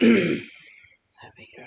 There we go.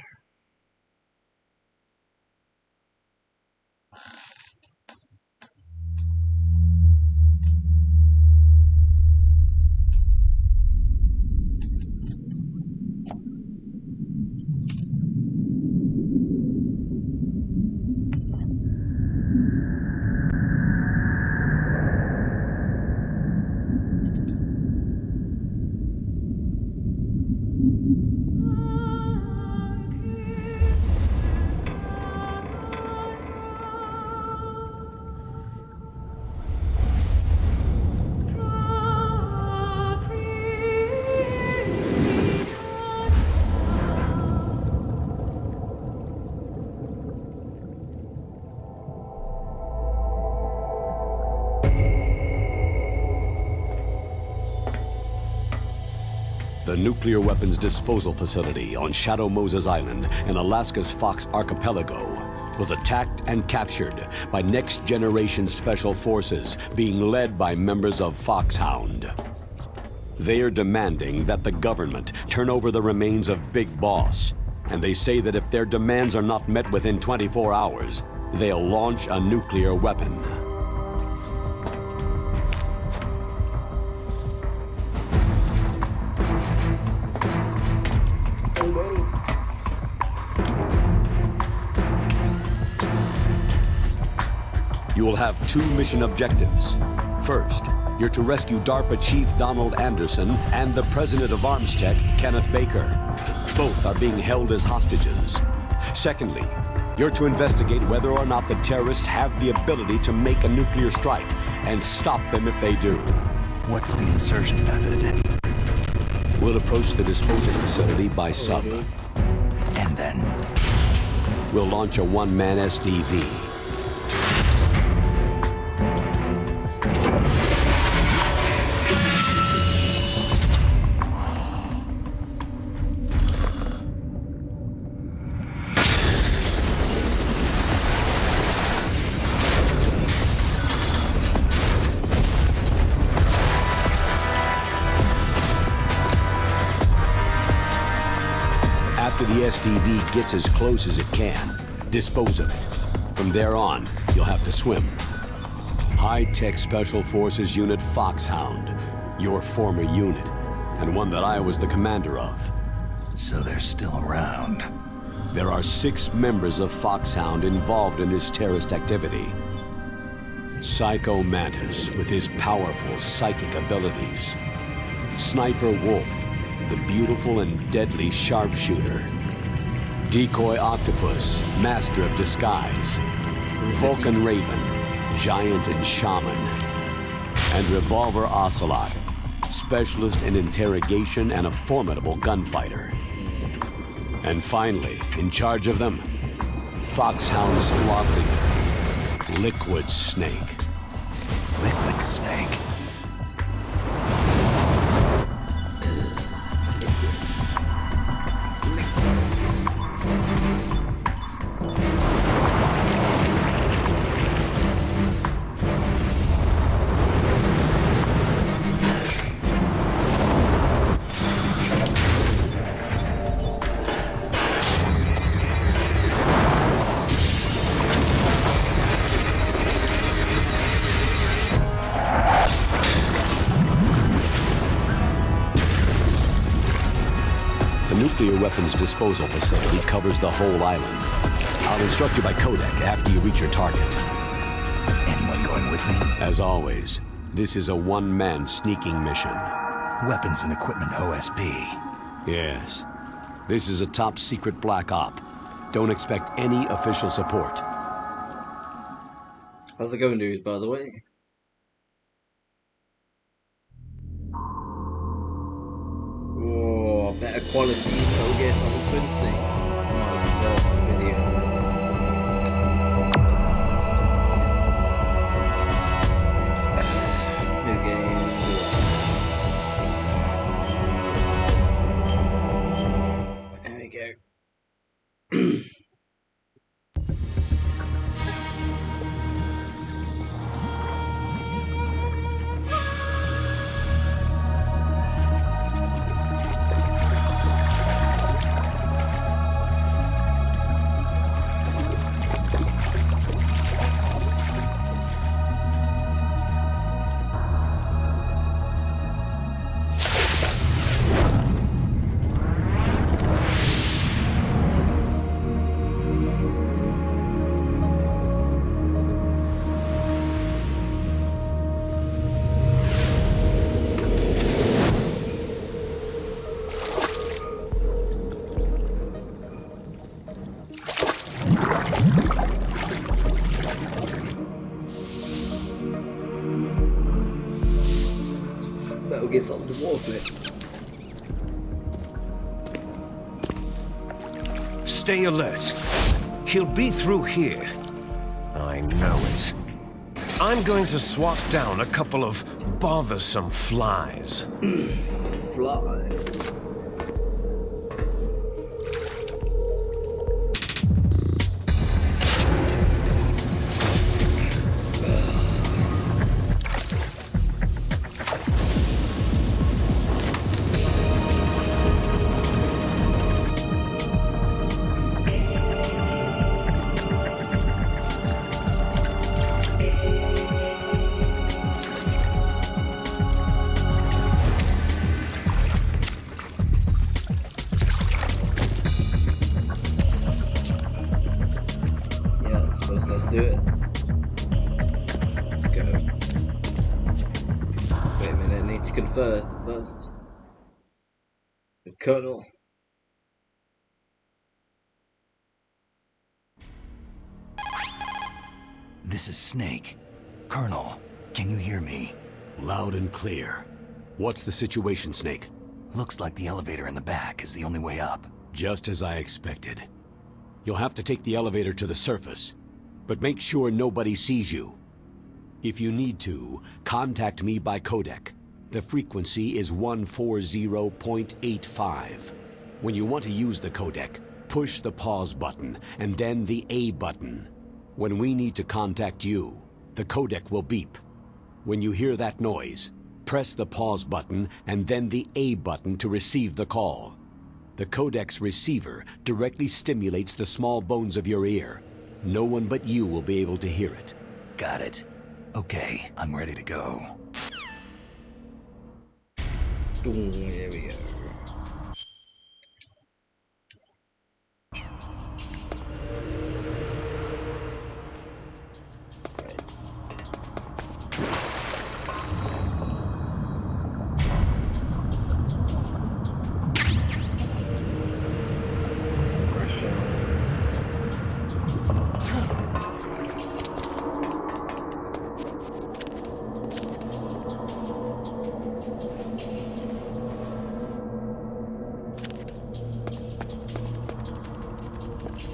The nuclear weapons disposal facility on Shadow Moses Island in Alaska's Fox Archipelago was attacked and captured by next-generation special forces being led by members of Foxhound. They are demanding that the government turn over the remains of Big Boss, and they say that if their demands are not met within 24 hours, they'll launch a nuclear weapon. You will have two mission objectives. First, you're to rescue DARPA Chief Donald Anderson and the President of Armstech, Kenneth Baker. Both are being held as hostages. Secondly, you're to investigate whether or not the terrorists have the ability to make a nuclear strike and stop them if they do. What's the insertion method? We'll approach the disposal facility by sub. And then? We'll launch a one-man SDV. After the SDV gets as close as it can, dispose of it. From there on, you'll have to swim. High-Tech Special Forces Unit Foxhound, your former unit, and one that I was the commander of. So they're still around. There are 6 members of Foxhound involved in this terrorist activity. Psycho Mantis, with his powerful psychic abilities. Sniper Wolf, the beautiful and deadly sharpshooter. Decoy Octopus, master of disguise. Vulcan Raven, giant and shaman. And Revolver Ocelot, specialist in interrogation and a formidable gunfighter. And finally, in charge of them, Foxhound squad leader, Liquid Snake. Liquid Snake. The nuclear weapons disposal facility covers the whole island. I'll instruct you by codec after you reach your target. Anyone going with me? As always, this is a one-man sneaking mission. Weapons and equipment OSP. Yes. This is a top-secret black op. Don't expect any official support. How's it going, dudes, by the way? Oh, better quality. Oh yes, on the Twin Snakes. My first video. New game. There we go. Metal Gear Solid Warfare. Stay alert. He'll be through here. I know it. I'm going to swat down a couple of bothersome flies. Flies. Let's do it. Let's go. Wait a minute, I need to confer first. With Colonel. This is Snake. Colonel, can you hear me? Loud and clear. What's the situation, Snake? Looks like the elevator in the back is the only way up. Just as I expected. You'll have to take the elevator to the surface, but make sure nobody sees you. If you need to, contact me by codec. The frequency is 140.85. When you want to use the codec, push the pause button and then the A button. When we need to contact you, the codec will beep. When you hear that noise, press the pause button and then the A button to receive the call. The codec's receiver directly stimulates the small bones of your ear. No one but you will be able to hear it. Got it. Okay, I'm ready to go. Boom, here we go.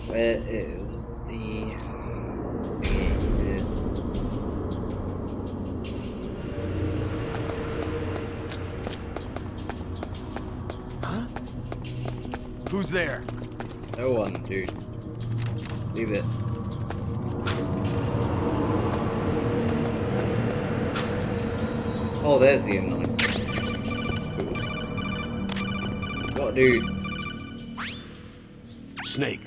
Where is the thingy? Huh? Who's there? No one, dude. Leave it. Oh, there's the M9. Cool. What, dude? Snake,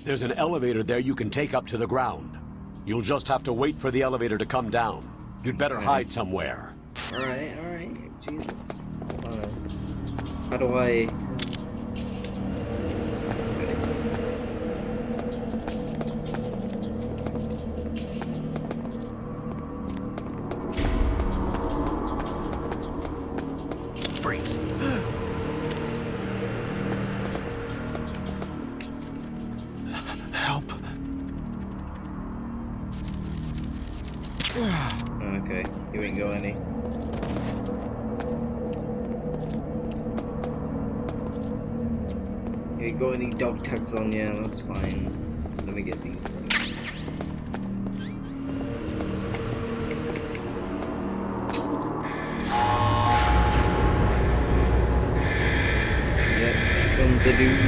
there's an elevator there you can take up to the ground. You'll just have to wait for the elevator to come down. You'd better hide somewhere. Alright. Jesus. How do I... Okay. Freeze. Help. Okay, you ain't got any. You ain't got any dog tags on, yeah, that's fine. Let me get these things. Yep, here comes the dude.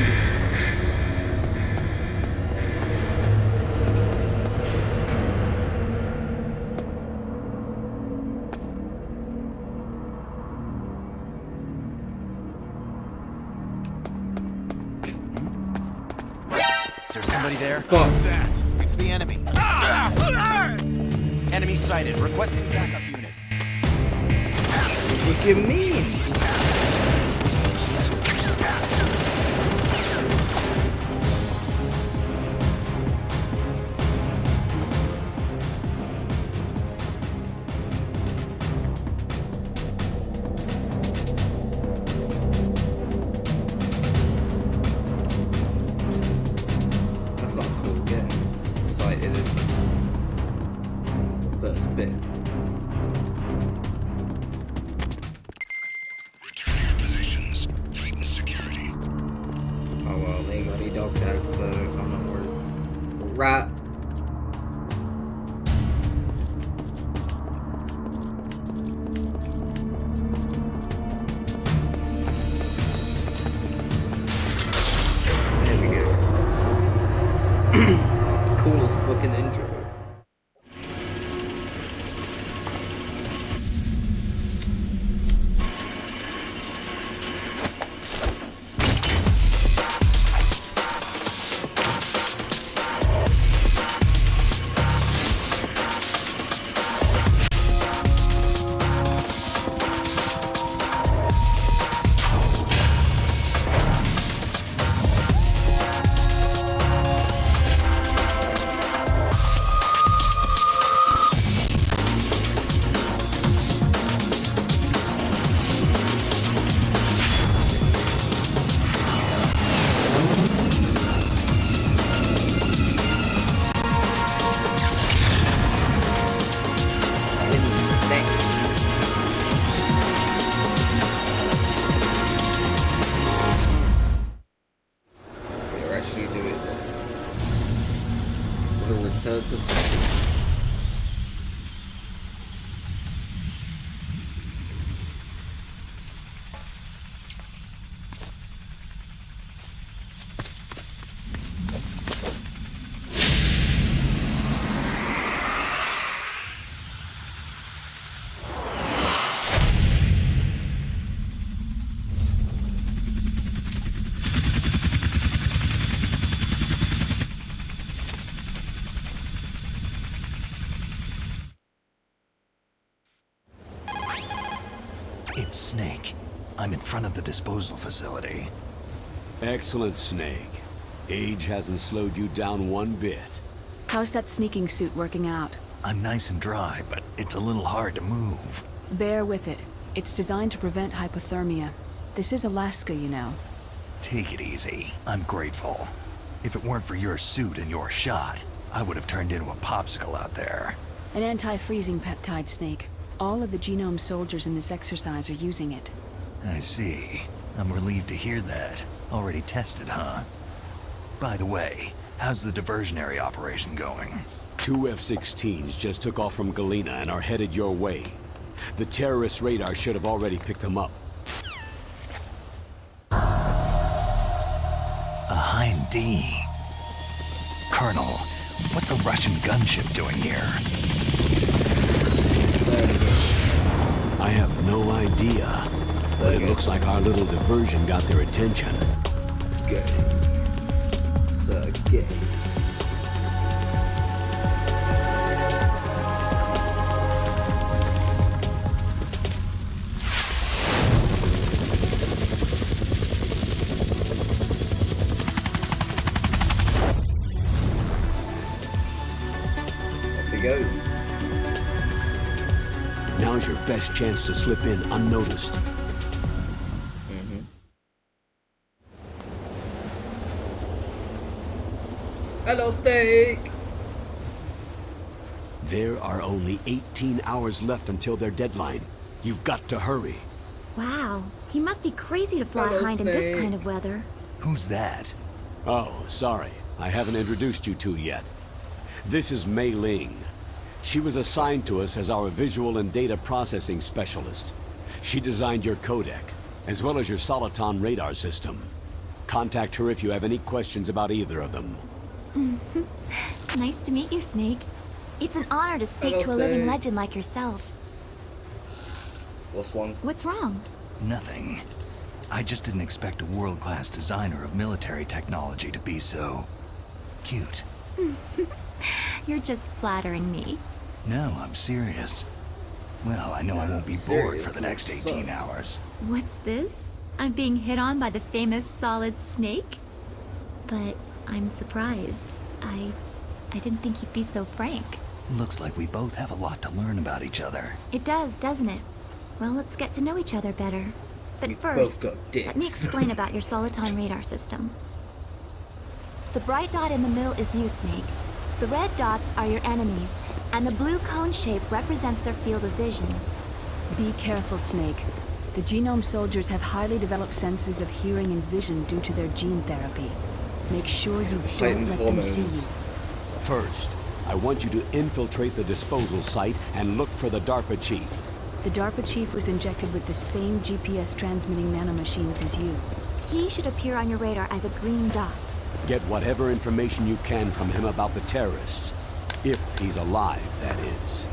Is there somebody there? Fuck. Who's that? It's the enemy. Enemy sighted. Requesting backup unit. What do you mean? That's not cool, getting sighted in the first bit. dog tag, so I'm not worried. Rat. There we go. Coolest fucking intro. Return to basics. It's Snake. I'm in front of the disposal facility. Excellent, Snake. Age hasn't slowed you down one bit. How's that sneaking suit working out? I'm nice and dry, but it's a little hard to move. Bear with it. It's designed to prevent hypothermia. This is Alaska, you know. Take it easy. I'm grateful. If it weren't for your suit and your shot, I would have turned into a popsicle out there. An anti-freezing peptide, Snake. All of the genome soldiers in this exercise are using it. I see. I'm relieved to hear that. Already tested, huh? By the way, how's the diversionary operation going? 2 F-16s just took off from Galena and are headed your way. The terrorist radar should have already picked them up. A Hind D. Colonel, what's a Russian gunship doing here? I have no idea, but it looks like our little diversion got their attention. Gay. So gay. Off he goes. Now's your best chance to slip in unnoticed. Hello, Snake! There are only 18 hours left until their deadline. You've got to hurry. Wow, he must be crazy to fly Hello, Hind in this Snake. kind of weather. Who's that? Oh, sorry. I haven't introduced you to yet. This is Mei Ling. She was assigned to us as our visual and data processing specialist. She designed your codec, as well as your Soliton radar system. Contact her if you have any questions about either of them. Nice to meet you, Snake. It's an honor to speak Hello, to a living Snake. legend like yourself. What's one? What's wrong? Nothing. I just didn't expect a world-class designer of military technology to be so... cute. You're just flattering me. No, I'm serious. Well, I know I won't be bored for the next 18 hours. What's this? I'm being hit on by the famous Solid Snake? But I'm surprised. I didn't think you'd be so frank. Looks like we both have a lot to learn about each other. It does, doesn't it? Well, let's get to know each other better. But We first, both got dicks. let me explain about your Soliton radar system. The bright dot in the middle is you, Snake. The red dots are your enemies, and the blue cone shape represents their field of vision. Be careful, Snake. The genome soldiers have highly developed senses of hearing and vision due to their gene therapy. Make sure you Heightened don't let them see hormones. you. First, I want you to infiltrate the disposal site and look for the DARPA chief. The DARPA chief was injected with the same GPS transmitting nanomachines as you. He should appear on your radar as a green dot. Get whatever information you can from him about the terrorists. If he's alive, that is.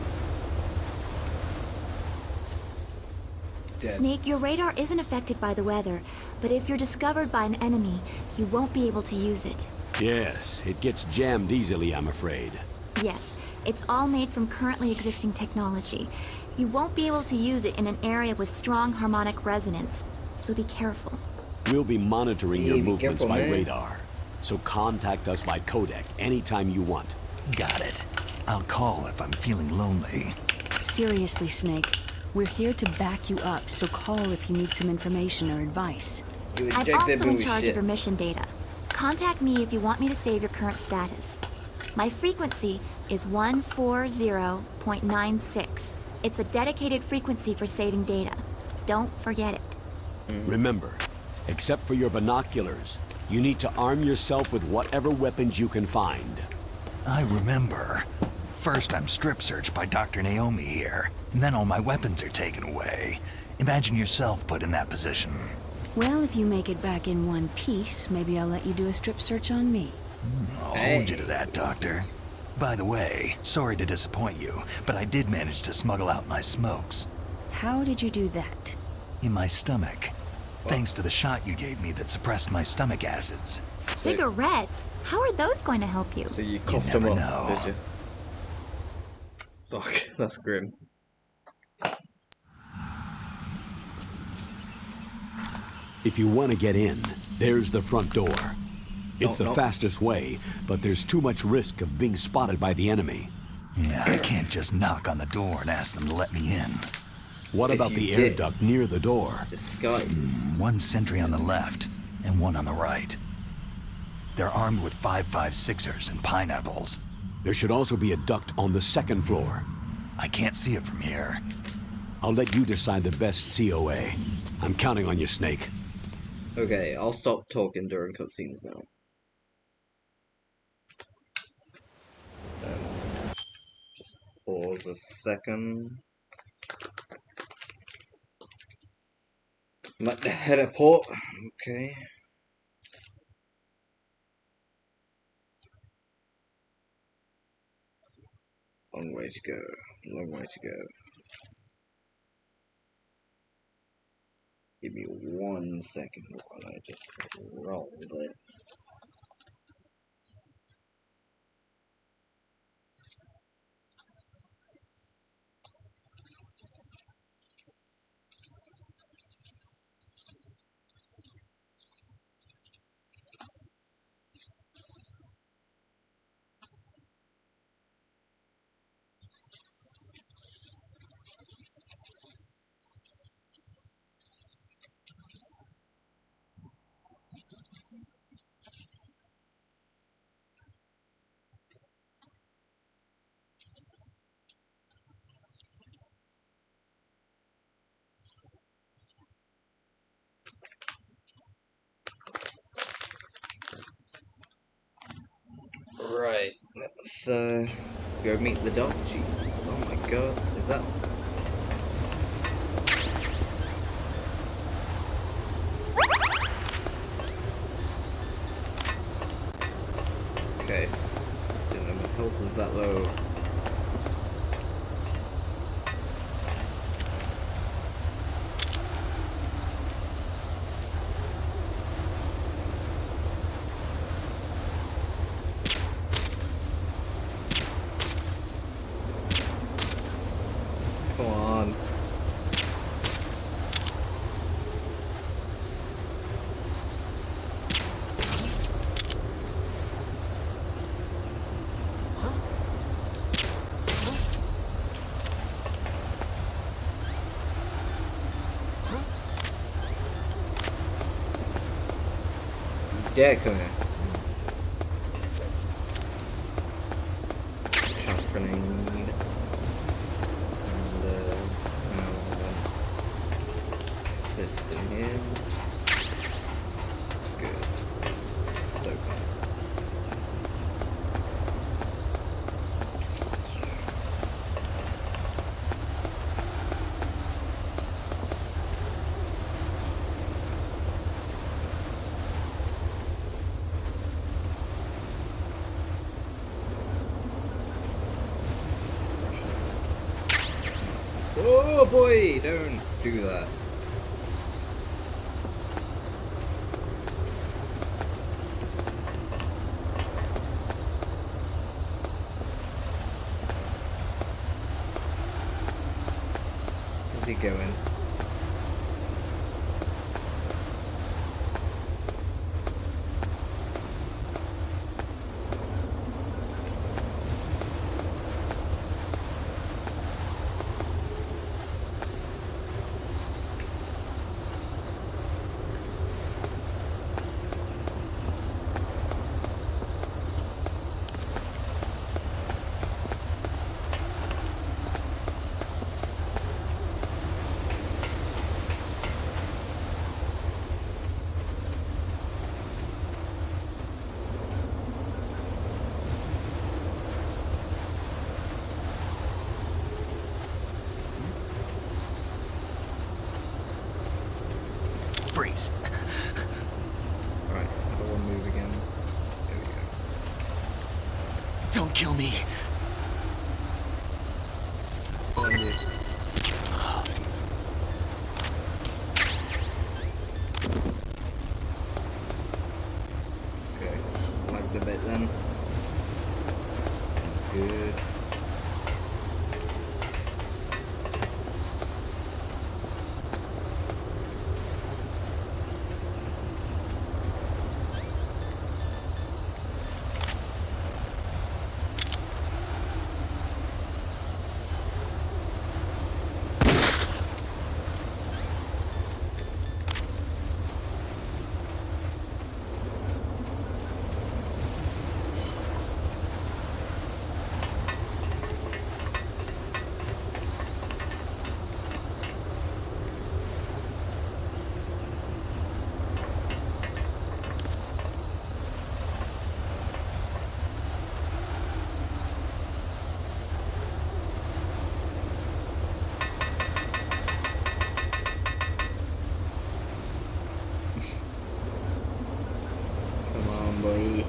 Dead. Snake, your radar isn't affected by the weather, but if you're discovered by an enemy, you won't be able to use it. Yes, it gets jammed easily, I'm afraid. Yes, it's all made from currently existing technology. You won't be able to use it in an area with strong harmonic resonance, so be careful. We'll be monitoring Yeah, your be movements careful, by man. radar. So contact us by codec anytime you want. Got it. I'll call if I'm feeling lonely. Seriously, Snake. We're here to back you up, so call if you need some information or advice. You I'm inject that also in with charge shit. of your mission data. Contact me if you want me to save your current status. My frequency is 140.96. It's a dedicated frequency for saving data. Don't forget it. Remember, except for your binoculars, you need to arm yourself with whatever weapons you can find. I remember. First, I'm strip searched by Dr. Naomi here, and then all my weapons are taken away. Imagine yourself put in that position. Well, if you make it back in one piece, maybe I'll let you do a strip search on me. I'll hold you to that, Doctor. By the way, sorry to disappoint you, but I did manage to smuggle out my smokes. How did you do that? In my stomach. Thanks to the shot you gave me that suppressed my stomach acids. Cigarettes? How are those going to help you? So you coughed them never up, know. did you? Fuck, that's grim. If you want to get in, there's the front door. It's the no. fastest way, but there's too much risk of being spotted by the enemy. Yeah, I can't just knock on the door and ask them to let me in. What If about you the air did. duct near the door? Disguise. One sentry on the left, and one on the right. They're armed with 5.56ers and pineapples. There should also be a duct on the second floor. I can't see it from here. I'll let you decide the best COA. I'm counting on you, Snake. Okay, I'll stop talking during cutscenes now. Just pause a second. I'm at the heliport. Okay. Long way to go. Long way to go. Give me 1 second while I just roll this. Right, let's go meet the dog chief. Oh my god, is that... Okay, didn't know my health was that low. Come on. Yeah, come here. Sharpening. And, this in here. Good. So good. Oh boy, don't do that. Where's he going? Freeze. Alright, I don't want to move again. There we go. Don't kill me. On you. Okay, lagged a bit then. That's not good. Come on, boy.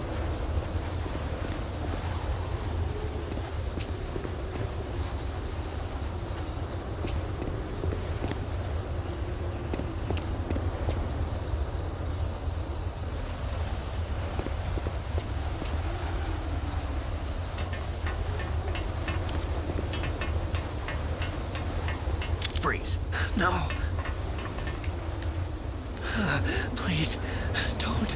Freeze. No. Please, don't.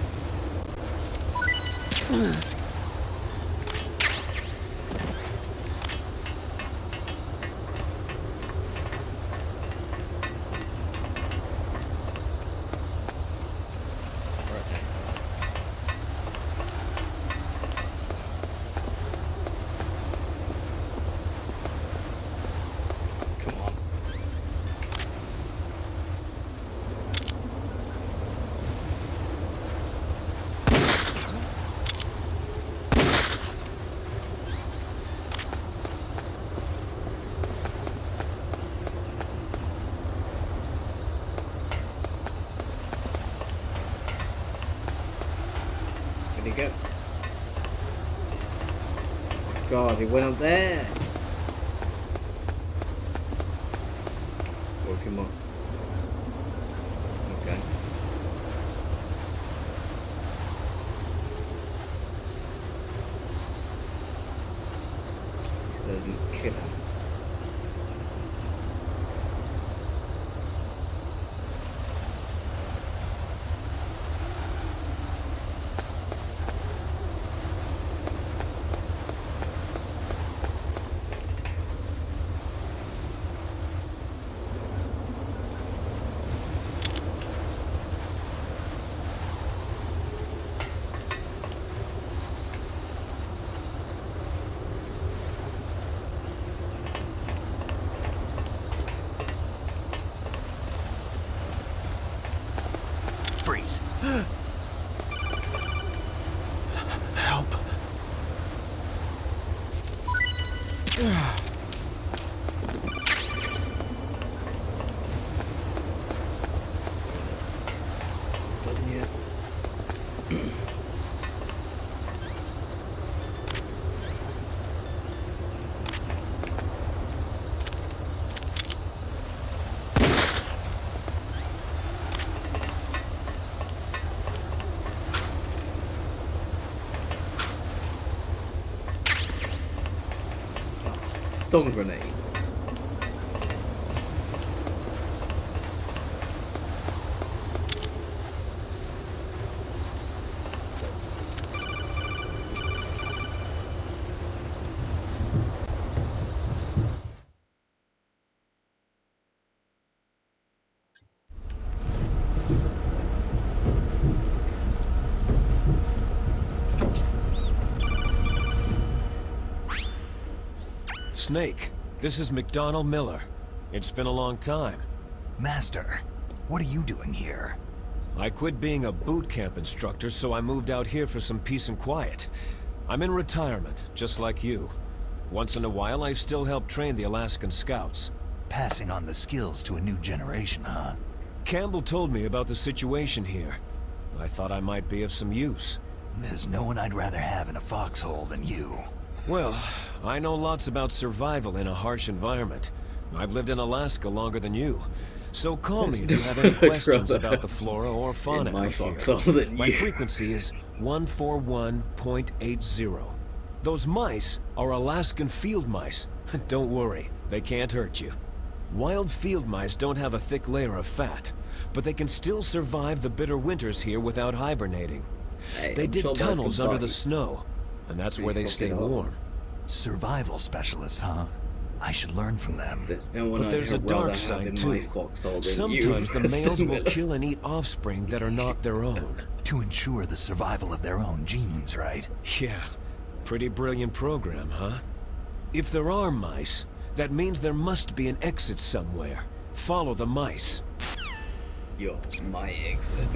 Right there. That's fine. Come on. Where'd he go? God, he went up there. Woke him up. Okay. He said kill him. Freeze. Help. Done yet? stun grenades. Snake, this is McDonald Miller. It's been a long time. Master, what are you doing here? I quit being a boot camp instructor, so I moved out here for some peace and quiet. I'm in retirement, just like you. Once in a while, I still help train the Alaskan Scouts. Passing on the skills to a new generation, huh? Campbell told me about the situation here. I thought I might be of some use. There's no one I'd rather have in a foxhole than you. Well, I know lots about survival in a harsh environment. I've lived in Alaska longer than you. So call me if you have any questions about the flora or fauna out here. My frequency is 141.80. Those mice are Alaskan field mice. Don't worry, they can't hurt you. Wild field mice don't have a thick layer of fat, but they can still survive the bitter winters here without hibernating. They dig tunnels under the snow, and that's where they stay warm. Survival specialists, huh? I should learn from them. But there's a dark side too. Sometimes the males will kill and eat offspring that are not their own. To ensure the survival of their own genes, right? Yeah, pretty brilliant program, huh? If there are mice, that means there must be an exit somewhere. Follow the mice. Yo, my exit.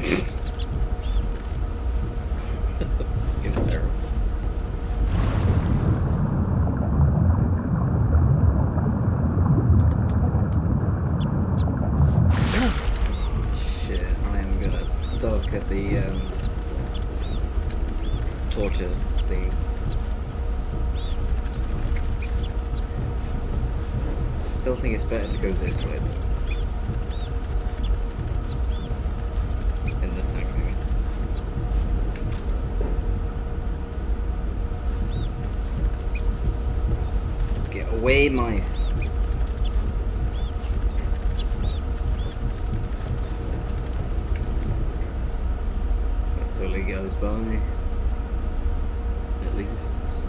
It's terrible. Shit, I am gonna suck at the torture scene. Still think it's better to go this way though. In the tank, I mean. Get away, mice! Until he goes by. At least.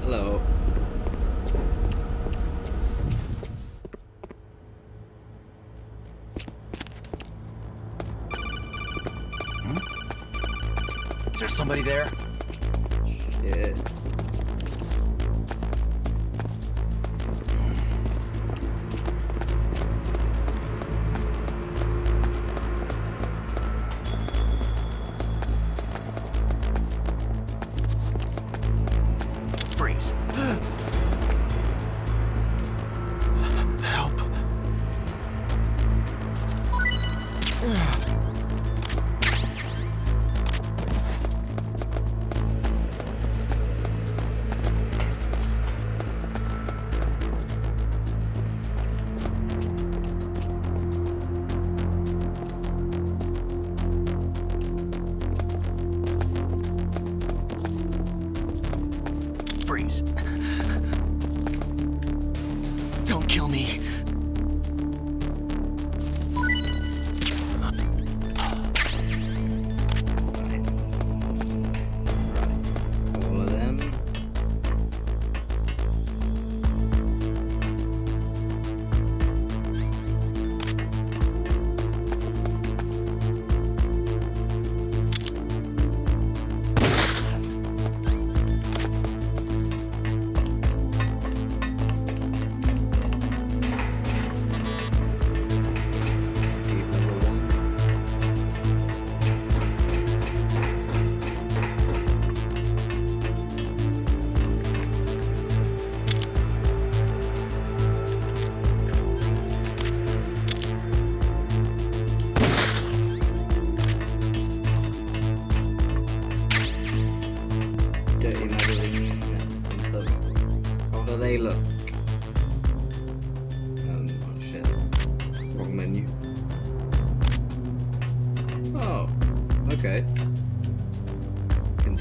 Hello. Is there somebody there? Shit. Freeze. Help. Freeze. Don't kill me. Nice. Right, that's all of them. Level 1. Dirty magazine and some stuff. How do they look? Oh shit. Wrong menu. Oh, okay.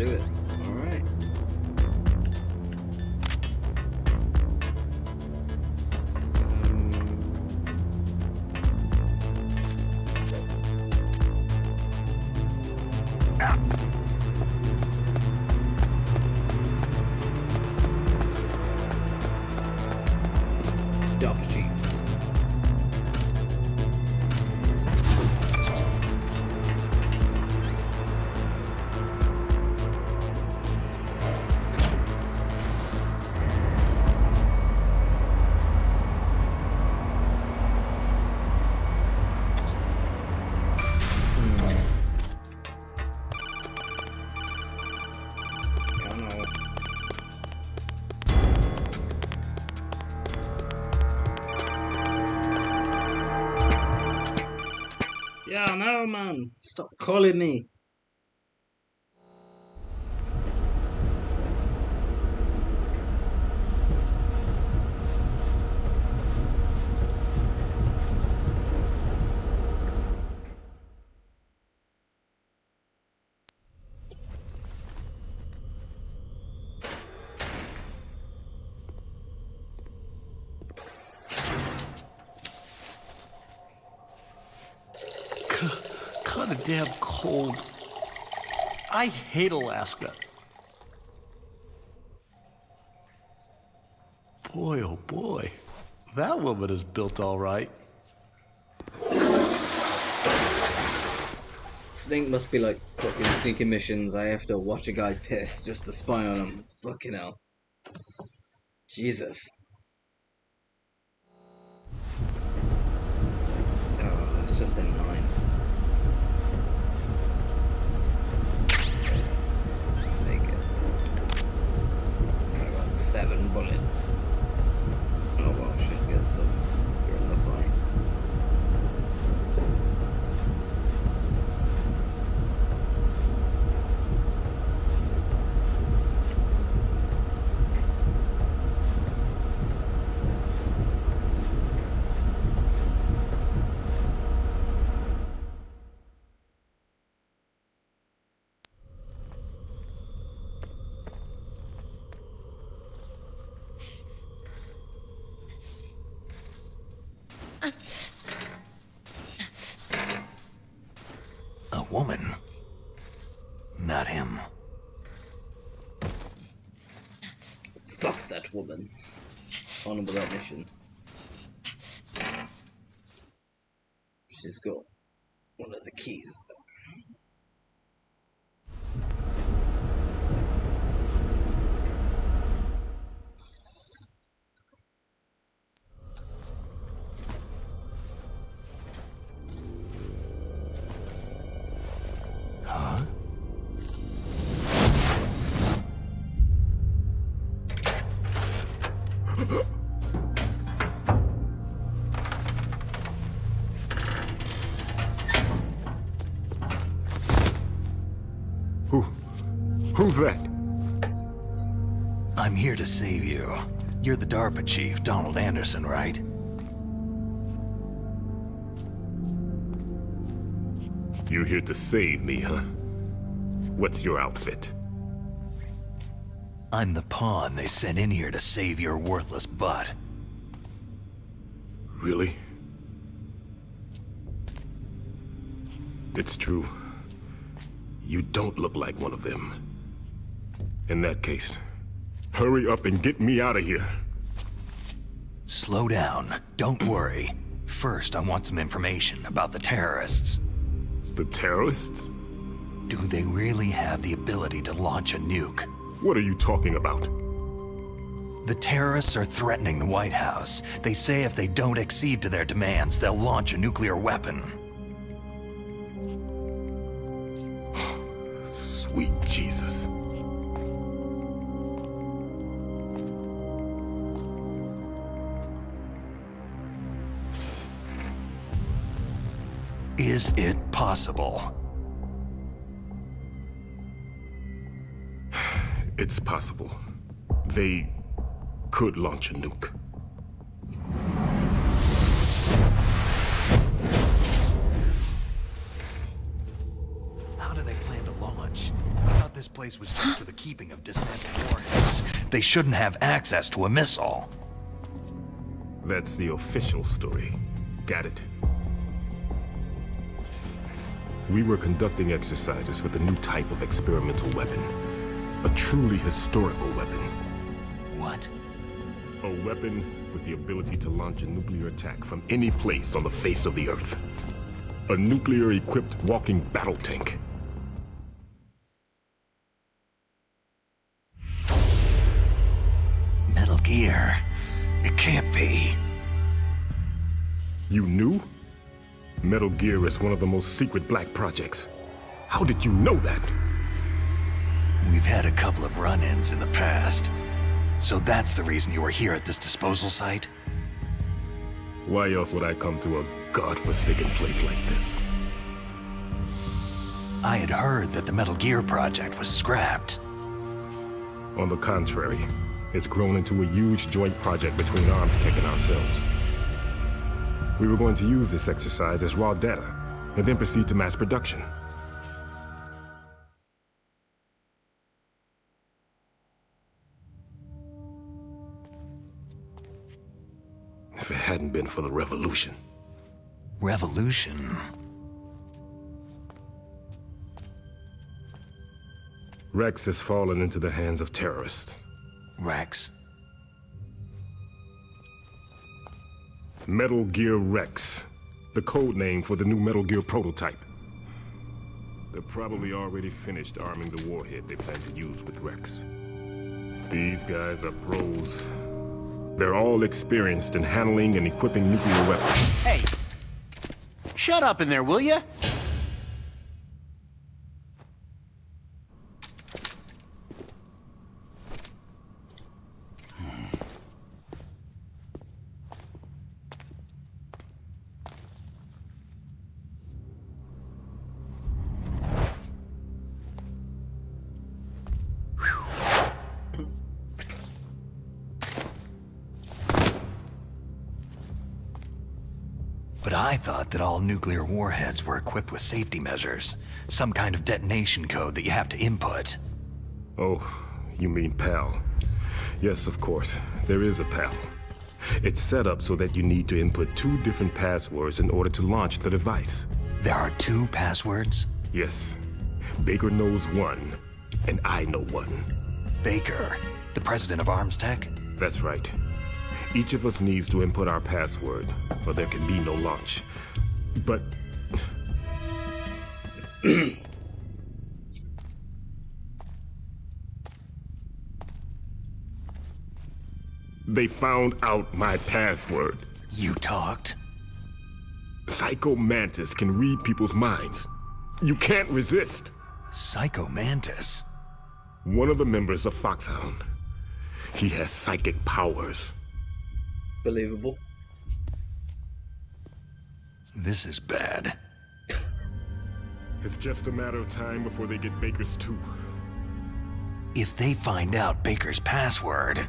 do it. Alright. Double Chief. Yeah, no, man. Stop calling me. Kind of damn cold. I hate Alaska. Boy, oh boy. That woman is built all right. Snake must be like fucking sneaking missions. I have to watch a guy piss just to spy on him. Fucking hell. Jesus. Oh, it's just a 9. Let's take it. I got 7 bullets. Oh well, should get some during the fight. A woman. Not him. Fuck that woman. On with that mission. She's got one of the keys. Huh? Who's that? I'm here to save you. You're the DARPA chief, Donald Anderson, right? You here to save me, huh? What's your outfit? I'm the pawn they sent in here to save your worthless butt. Really? It's true. You don't look like one of them. In that case, hurry up and get me out of here. Slow down. Don't worry. First, I want some information about the terrorists. The terrorists? Do they really have the ability to launch a nuke? What are you talking about? The terrorists are threatening the White House. They say if they don't accede to their demands, they'll launch a nuclear weapon. Sweet Jesus. Is it possible? It's possible. They could launch a nuke. How do they plan to launch? I thought this place was just for the keeping of dismantled warheads, they shouldn't have access to a missile. That's the official story. Got it. We were conducting exercises with a new type of experimental weapon. A truly historical weapon. What? A weapon with the ability to launch a nuclear attack from any place on the face of the Earth. A nuclear-equipped walking battle tank. Metal Gear. It can't be. You knew? Metal Gear is one of the most secret black projects. How did you know that? We've had a couple of run-ins in the past. So that's the reason you were here at this disposal site? Why else would I come to a godforsaken place like this? I had heard that the Metal Gear project was scrapped. On the contrary, it's grown into a huge joint project between ArmsTech and ourselves. We were going to use this exercise as raw data, and then proceed to mass production. If it hadn't been for the revolution. Revolution? Rex has fallen into the hands of terrorists. Rex? Metal Gear Rex, the code name for the new Metal Gear prototype. They're probably already finished arming the warhead they plan to use with Rex. These guys are pros. They're all experienced in handling and equipping nuclear weapons. Hey! Shut up in there, will ya? But I thought that all nuclear warheads were equipped with safety measures. Some kind of detonation code that you have to input. Oh, you mean PAL. Yes, of course. There is a PAL. It's set up so that you need to input 2 different passwords in order to launch the device. There are 2 passwords? Yes. Baker knows one, and I know one. Baker, the president of ArmsTech? That's right. Each of us needs to input our password, or there can be no launch. But... they found out my password. You talked? Psycho Mantis can read people's minds. You can't resist. Psycho Mantis? One of the members of Foxhound. He has psychic powers. Believable. This is bad. It's just a matter of time before they get Baker's too. If they find out Baker's password...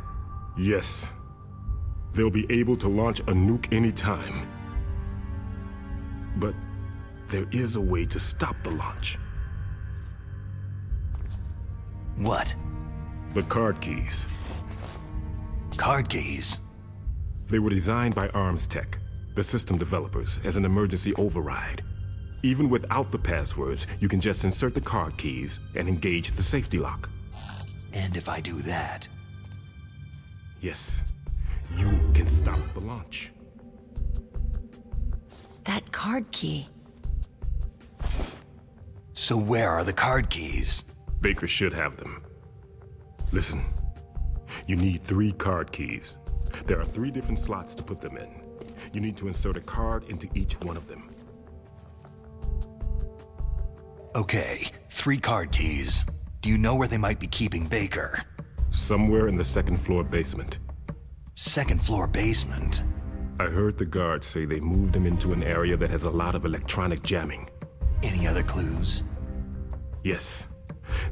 Yes. They'll be able to launch a nuke anytime. But there is a way to stop the launch. What? The card keys. Card keys? They were designed by ArmsTech, the system developers, as an emergency override. Even without the passwords, you can just insert the card keys and engage the safety lock. And if I do that... Yes, you can stop the launch. That card key. So where are the card keys? Baker should have them. Listen, you need 3 card keys. There are 3 different slots to put them in. You need to insert a card into each one of them. Okay, 3 card keys. Do you know where they might be keeping Baker? Somewhere in the 2nd floor basement. 2nd floor basement? I heard the guards say they moved him into an area that has a lot of electronic jamming. Any other clues? Yes.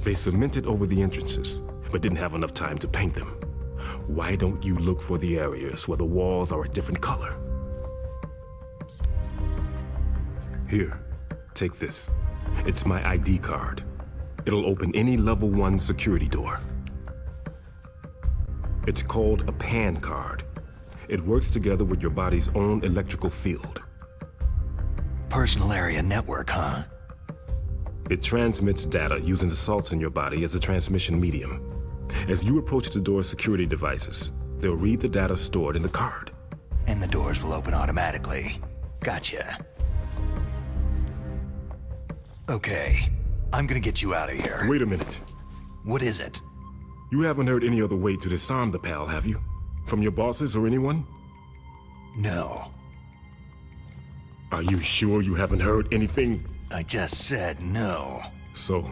They cemented over the entrances, but didn't have enough time to paint them. Why don't you look for the areas where the walls are a different color? Here, take this. It's my ID card. It'll open any level 1 security door. It's called a PAN card. It works together with your body's own electrical field. Personal area network, huh? It transmits data using the salts in your body as a transmission medium. As you approach the door's security devices, they'll read the data stored in the card. And the doors will open automatically. Gotcha. Okay, I'm gonna get you out of here. Wait a minute. What is it? You haven't heard any other way to disarm the PAL, have you? From your bosses or anyone? No. Are you sure you haven't heard anything? I just said no. So,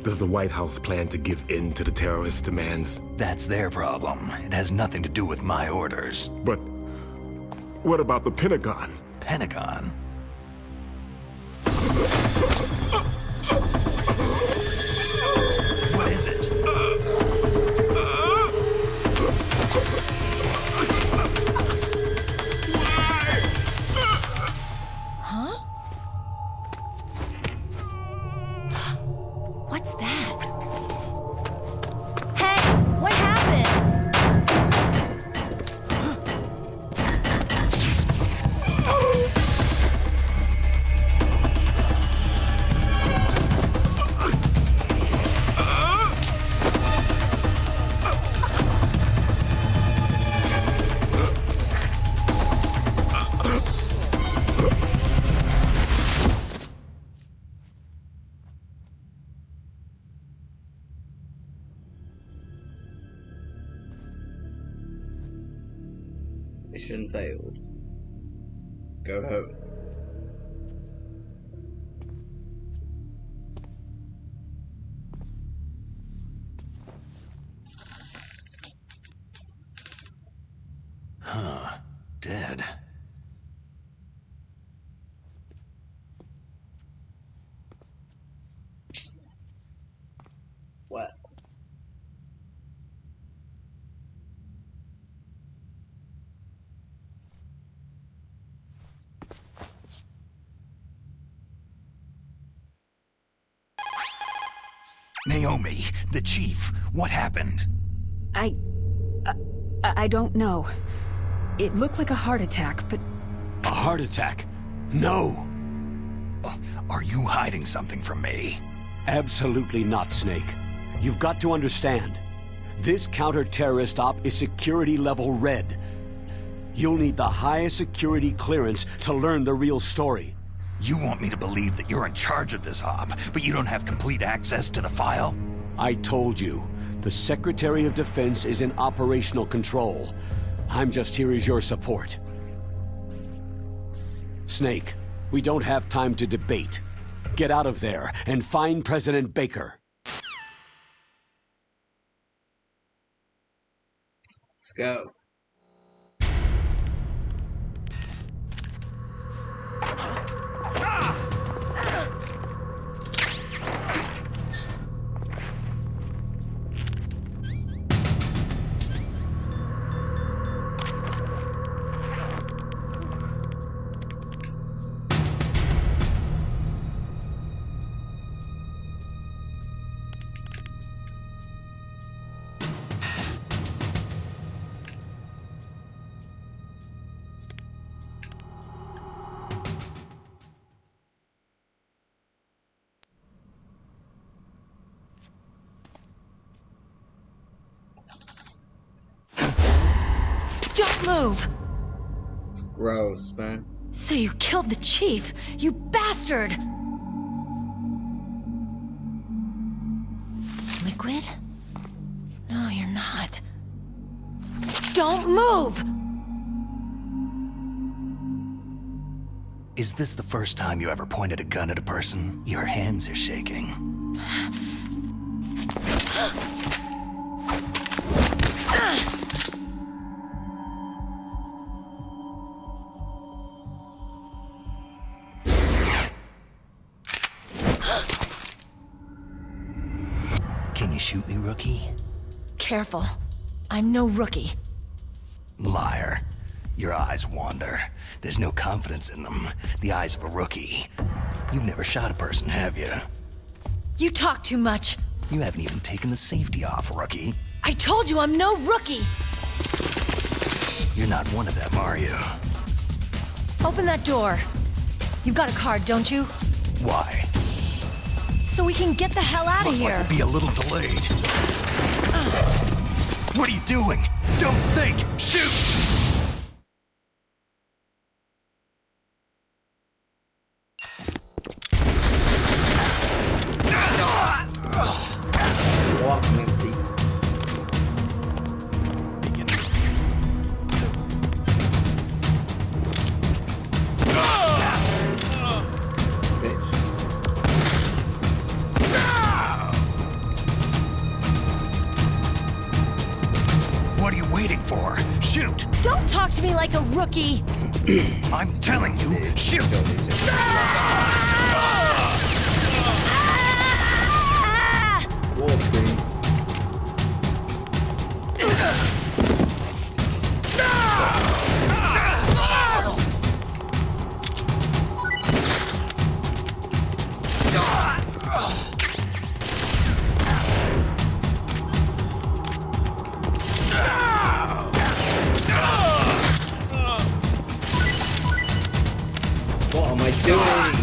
does the White House plan to give in to the terrorists' demands? That's their problem. It has nothing to do with my orders. But what about the Pentagon? Pentagon? What is it? Huh? What's that? Hey, what happened? Mission failed. Go home. Huh. Dead. What? Naomi, the chief, what happened? I don't know. It looked like a heart attack, but A heart attack? No! Are you hiding something from me? Absolutely not, Snake. You've got to understand. This counter-terrorist op is security level red. You'll need the highest security clearance to learn the real story. You want me to believe that you're in charge of this op, but you don't have complete access to the file? I told you, the Secretary of Defense is in operational control. I'm just here as your support. Snake, we don't have time to debate. Get out of there and find President Baker. Let's go. Don't move! It's gross, man. So you killed the chief, you bastard! Liquid? No, you're not. Don't move! Is this the first time you ever pointed a gun at a person? Your hands are shaking. Can you shoot me, rookie? Careful. I'm no rookie. Liar. Your eyes wander. There's no confidence in them. The eyes of a rookie. You've never shot a person, have you? You talk too much. You haven't even taken the safety off, rookie. I told you I'm no rookie. You're not one of them, are you? Open that door. You've got a card, don't you? Why? So we can get the hell out of Looks here. like we'll be a little delayed. What are you doing? Don't think! Shoot! What, Minty? Bitch. What are you waiting for? Shoot! Don't talk to me like a rookie. I'm telling you, shoot! Wall screen. What am I doing?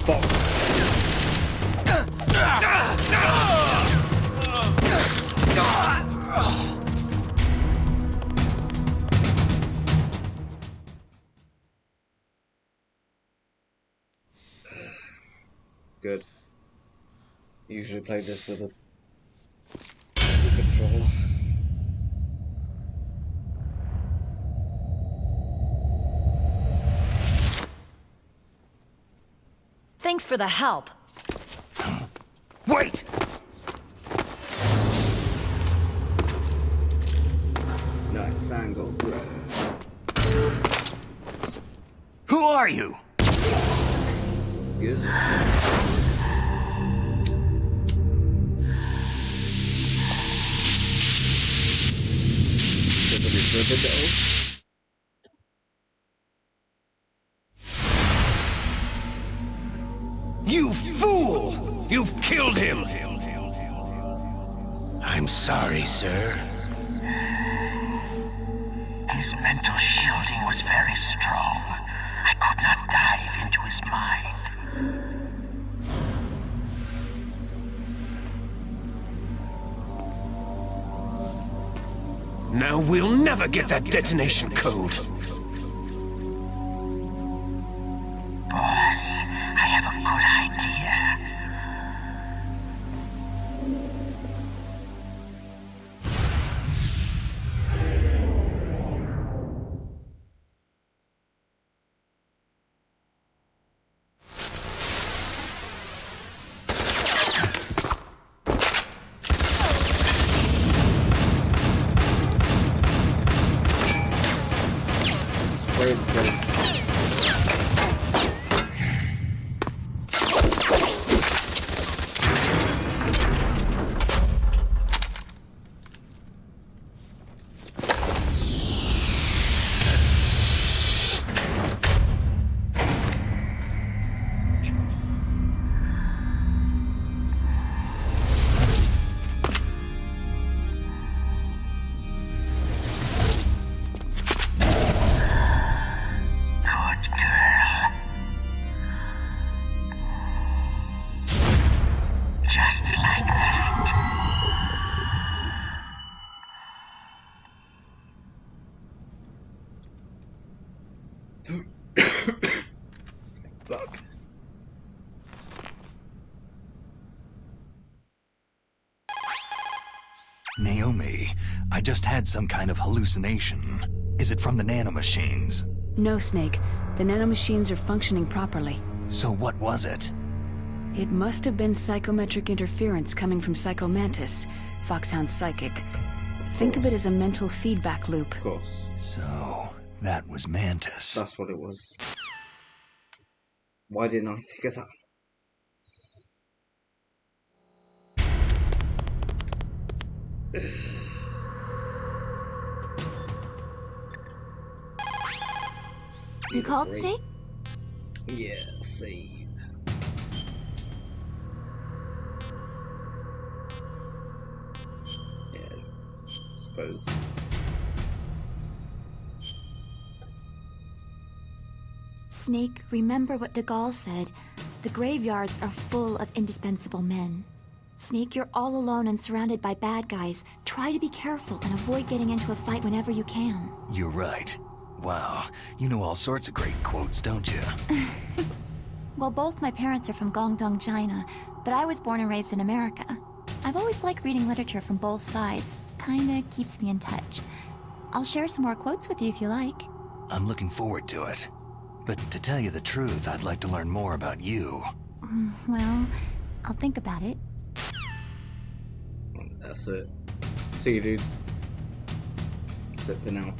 Fuck. Good. Usually play this with a controller. Thanks for the help. Wait! Nice angle, bro. Who are you? Good. Does it reserve it though? You fool! You've killed him! I'm sorry, sir. His mental shielding was very strong. I could not dive into his mind. Now we'll never get that detonation code. Boss, I have a good idea. Spray the place. Fuck. Naomi, I just had some kind of hallucination. Is it from the nanomachines? No, Snake. The nanomachines are functioning properly. So what was it? It must have been psychometric interference coming from Psycho Mantis, Foxhound's psychic. Think of it as a mental feedback loop. Of course. So, that was Mantis. That's what it was. Why didn't I think of that? You called, Snake? Yeah, see. Yeah, suppose. Snake, remember what De Gaulle said. The graveyards are full of indispensable men. Snake, you're all alone and surrounded by bad guys. Try to be careful and avoid getting into a fight whenever you can. You're right. Wow, you know all sorts of great quotes, don't you? Well, both my parents are from Guangdong, China, but I was born and raised in America. I've always liked reading literature from both sides. Kinda keeps me in touch. I'll share some more quotes with you if you like. I'm looking forward to it. But to tell you the truth, I'd like to learn more about you. Well, I'll think about it. That's it. See you dudes. That's it for now.